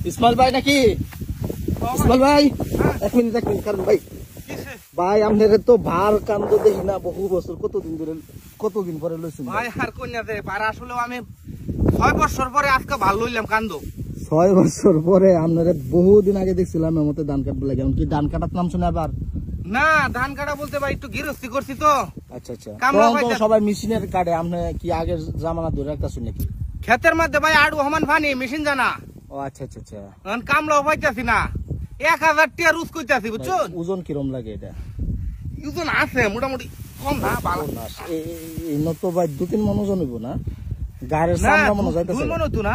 ইসমাইল ভাই নাকি? ইসমাইল ভাই এক মিনিট কারণ ভাই ভাই আপনার তো ভার কান্দ দেখি না বহু বছর কতদিন পরে লইছেন ভাই? আর কন্যা দে ভার আসলে আমি 6 বছর পরে আজকে ভালো লইলাম কান্দ। 6 বছর পরে আপনারা বহুদিন আগে দেখছিলাম এর মধ্যে ধান কাটবে লাগে। এমনকি ধান কাটার নাম শুনে আবার না ধান কাটা বলতে ভাই একটু গৃহস্থী করছি তো। আচ্ছা আচ্ছা সবাই মেশিনের কাটে, আপনি কি আগের জামানা ধরে রাখতেছেন নাকি? ক্ষেতের মধ্যে ভাই আড়ু হমান ফানি মেশিন জানা। ও আচ্ছা আচ্ছা আচ্ছা। কামলাও পাইতাছি না, 1000 টাকা রুজ কইতাছি বুঝছো। ওজন কিরম লাগে এটা? ওজন আছে মোটামুটি কম না ভালো না। এই নত ভাই 2-3 মন ওজন হইব না? গায়ের সামনে মনে যাইতাছে 2 মন হতো না,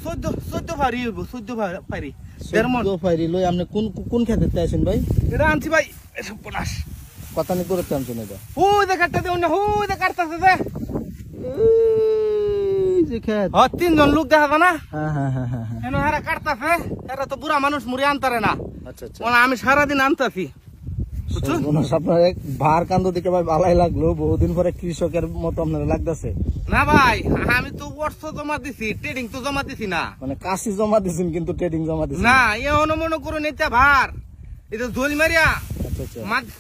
14 ফারি হইব। 14 ফারি 1.5 মন। 14 ফারি লই আপনি কোন খেতে আছেন ভাই? এটা আনছি ভাই এসব পলাশ কথা নি করে আনছেন এটা। হুই দে কাটতে দেও না, হুই দে কাটতাছে দে। এই যে খেত 3 জন লোক দেখা যায় না? হ্যাঁ এনো হারা কাটতাছে। এরা তো বুড়া মানুষ মুড়ি আনতারে না। আচ্ছা আচ্ছা। মানে আমি সারা দিন আনতাছি বুঝছো। আপনার ভার কান্দ দেখে ভাই ভালাই লাগলো, বহুদিন পরে কৃষকের মতো আপনার লাগতেছে। না ভাই আমি তো অর্থ জমা দিছি, ট্রেডিং তো জমা দিছি না। মানে কাশি জমা দিছেন কিন্তু ট্রেডিং জমা দিছেন না। এ মনে করুন এটা ভার, এটা ঝোল মারিয়া আচ্ছা আচ্ছা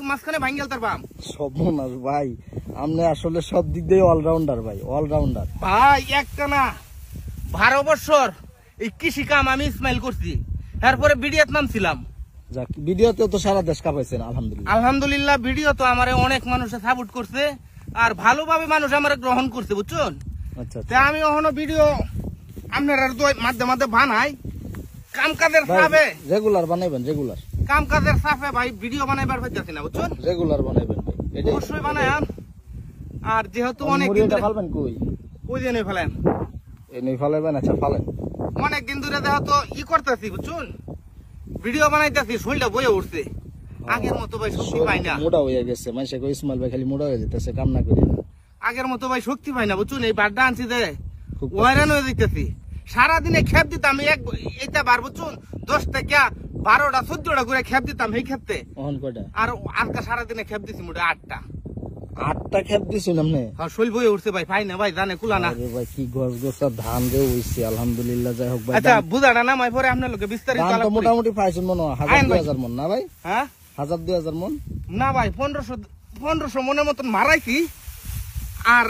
মাঝখানে ভাঙ্গেল তার বাম। সর্বনাশ ভাই, আপনি আসলে সব দিক দিয়ে অলরাউন্ডার ভাই, অলরাউন্ডার ভাই। একটা না 12 বছর এই কৃষি কাম আমি ইসমাইল করছি, তারপরে বিডিএত নামছিলাম। যাক ভিডিওতেও তো সারা দেশ কাঁপাইছেন আলহামদুলিল্লাহ। আলহামদুলিল্লাহ ভিডিও তো আমারে অনেক মানুষে সাপোর্ট করছে আর ভালোভাবে মানুষ আমারে গ্রহণ করছে বুঝছেন। আচ্ছা তা আমি এখনো ভিডিও আপনার মাঝে মাঝে বানাই কাম কাজের চাপে। রেগুলার বানাইবেন, রেগুলার কাম কাজের চাপে ভাই ভিডিও বানাইবার পাইতাছি না বুঝছেন। রেগুলার বানাইবেন ভাই, এটা অবশ্যই বানাই। আর যেহেতু অনেক দিন মুড়িটা ফালবেন কই? ওই দিনে ফেলেন এনেই ফালাইবেন। আচ্ছা ফালেন। অনেক দিন ধরে যেহেতু করতেছি বুঝছেন, ভিডিও বানাইতেছি, শরীরটা বয়ে উঠছে। আগের মতো ভাই শক্তি পাই না, মোটা হয়ে গেছে। মানুষে কই ইসমাইল ভাই খালি মোটা হয়ে যেতেছে, কাম না করি। আগের মতো ভাই শক্তি পাই না বুঝছেন। এই বারটা আনছি যে ওয়ারান হয়ে যেতেছি। সারাদিনে খেপ দিতাম এইটা বার বুঝছেন 10 থেকে 12টা 14টা করে খেপ দিতাম এই খেপতে। আর আজকে সারাদিনে খেপ দিছি মোটা 8টা খেপ দিছেন আপনি? হ্যাঁ শরীর বয়ে উঠছে ভাই, পাই না ভাই, জানে কুলা না। আরে ভাই কি গছগছা ধান রে হইছে আলহামদুলিল্লাহ। যাই হোক ভাই, আচ্ছা বুঝাটা না মাই পরে আপনার লোকে বিস্তারিত ধান তো মোটামুটি পাইছেন মনে হয় 1000-2000 মন না ভাই? হ্যাঁ 1000-2000 মন না ভাই, 1500 মনের মতন মারাইছি। আর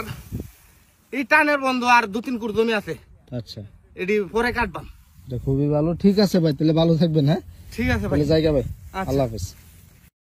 এই টানের বন্ধু আর 2-3 কুর জমি আছে। আচ্ছা এটি পরে কাটবাম। খুবই ভালো। ঠিক আছে ভাই, তাহলে ভালো থাকবেন। হ্যাঁ ঠিক আছে ভাই, জায়গা ভাই। আল্লাহ হাফেজ।